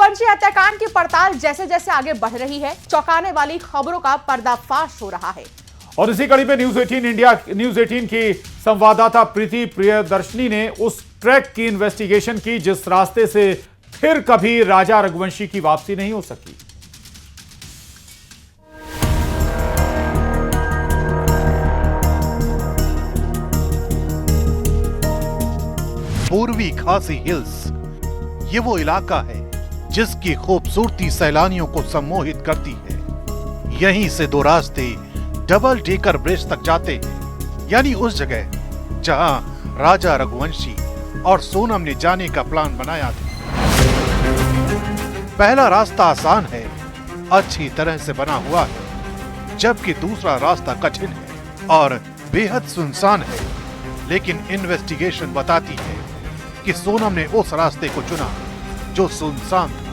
रघुवंशी हत्याकांड की पड़ताल जैसे जैसे आगे बढ़ रही है, चौंकाने वाली खबरों का पर्दाफाश हो रहा है। और इसी कड़ी में न्यूज 18 की संवाददाता प्रीति प्रियदर्शनी ने उस ट्रैक की इन्वेस्टिगेशन की जिस रास्ते से फिर कभी राजा रघुवंशी की वापसी नहीं हो सकी। पूर्वी खासी हिल्स, ये वो इलाका है जिसकी खूबसूरती सैलानियों को सम्मोहित करती है। यहीं से दो रास्ते डबल डेकर ब्रिज तक जाते हैं, यानी उस जगह जहां राजा रघुवंशी और सोनम ने जाने का प्लान बनाया था। पहला रास्ता आसान है, अच्छी तरह से बना हुआ है, जबकि दूसरा रास्ता कठिन है और बेहद सुनसान है। लेकिन इन्वेस्टिगेशन बताती है कि सोनम ने उस रास्ते को चुना जो सुनसान था।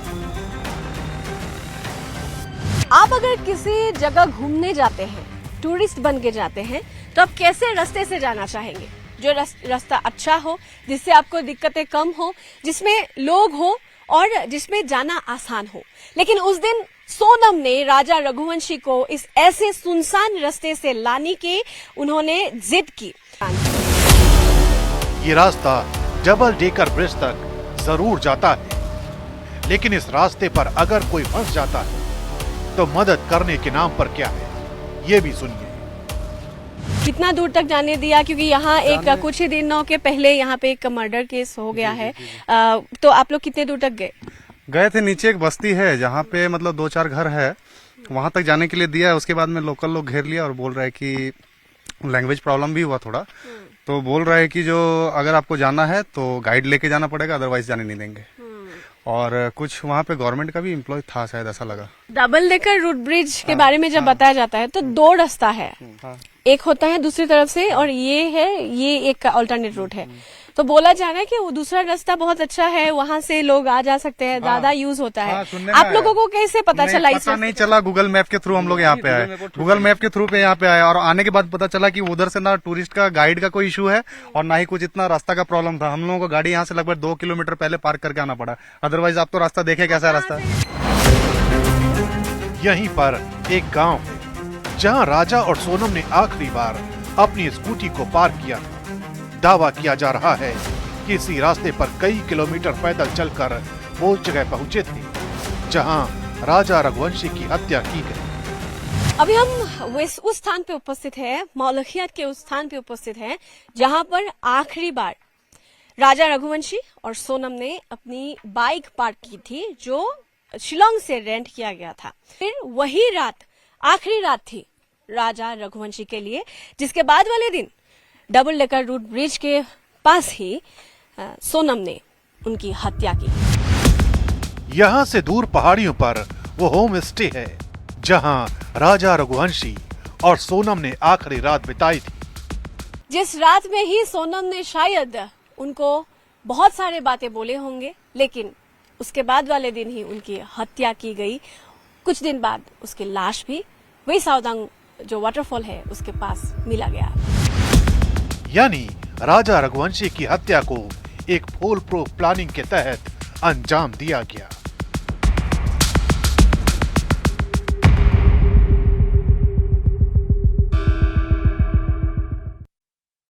आप अगर किसी जगह घूमने जाते हैं, टूरिस्ट बन के जाते हैं, तो आप कैसे रास्ते से जाना चाहेंगे? जो रास्ता अच्छा हो, जिससे आपको दिक्कतें कम हो, जिसमें लोग हो और जिसमें जाना आसान हो। लेकिन उस दिन सोनम ने राजा रघुवंशी को इस ऐसे सुनसान रास्ते से लाने की उन्होंने जिद की। ये रास्ता डबल डेकर ब्रिज तक जरूर जाता है, लेकिन इस रास्ते पर अगर कोई फंस जाता है तो मदद करने के नाम पर क्या है, ये भी सुनिए। कितना दूर तक जाने दिया? क्योंकि यहाँ एक कुछ ही दिनों के पहले यहाँ पे एक मर्डर केस हो गया है। तो आप लोग कितने दूर तक गए थे? नीचे एक बस्ती है जहाँ पे मतलब 2-4 घर है, वहां तक जाने के लिए दिया है। उसके बाद में लोकल लोग घेर लिया और बोल रहे हैं कि लैंग्वेज प्रॉब्लम भी हुआ थोड़ा, तो बोल रहे हैं कि जो अगर आपको जाना है तो गाइड लेके जाना पड़ेगा, अदरवाइज जाने नहीं देंगे। और कुछ वहाँ पे गवर्नमेंट का भी एम्प्लॉय था शायद, ऐसा लगा। डबल डेकर रूट ब्रिज के बारे में जब बताया जाता है तो 2 रास्ता है, एक होता है दूसरी तरफ से और ये एक अल्टरनेट रूट है। तो बोला जा रहा है कि वो दूसरा रास्ता बहुत अच्छा है, वहाँ से लोग आ जा सकते हैं, ज्यादा यूज होता है। आप लोगों को कैसे पता चला? पता नहीं चला, गूगल मैप के थ्रू हम लोग यहाँ पे आए, गूगल मैप के थ्रू पे यहाँ पे आए और आने के बाद पता चला कि उधर से ना टूरिस्ट का गाइड का कोई इशू है और ना ही कुछ इतना रास्ता का प्रॉब्लम था। हम लोगों को गाड़ी यहाँ से लगभग 2 किलोमीटर पहले पार्क करके आना पड़ा, अदरवाइज आप तो रास्ता देखे कैसा रास्ता है। यहीं पर एक गांव है जहां राजा और सोनम ने आखिरी बार अपनी स्कूटी को पार्क किया था। दावा किया जा रहा है कि इसी रास्ते पर कई किलोमीटर पैदल चलकर वो जगह पहुंचे थे जहां राजा रघुवंशी की हत्या की गई। अभी हम उस स्थान पे उपस्थित है, मौलखियत के उस स्थान पे उपस्थित है जहां पर आखिरी बार राजा रघुवंशी और सोनम ने अपनी बाइक पार्क की थी, जो शिलोंग से रेंट किया गया था। फिर वही रात आखिरी रात थी राजा रघुवंशी के लिए, जिसके बाद वाले दिन डबल डेकर रूट ब्रिज के पास ही सोनम ने उनकी हत्या की। यहाँ से दूर पहाड़ियों पर वो होम स्टे है जहाँ राजा रघुवंशी और सोनम ने आखिरी रात बिताई थी। जिस रात में ही सोनम ने शायद उनको बहुत सारे बातें बोले होंगे, लेकिन उसके बाद वाले दिन ही उनकी हत्या की गई। कुछ दिन बाद उसकी लाश भी वही सावदांग जो वाटरफॉल है उसके पास मिला गया। यानी राजा रघुवंशी की हत्या को एक फूल प्रूफ प्लानिंग के तहत अंजाम दिया गया।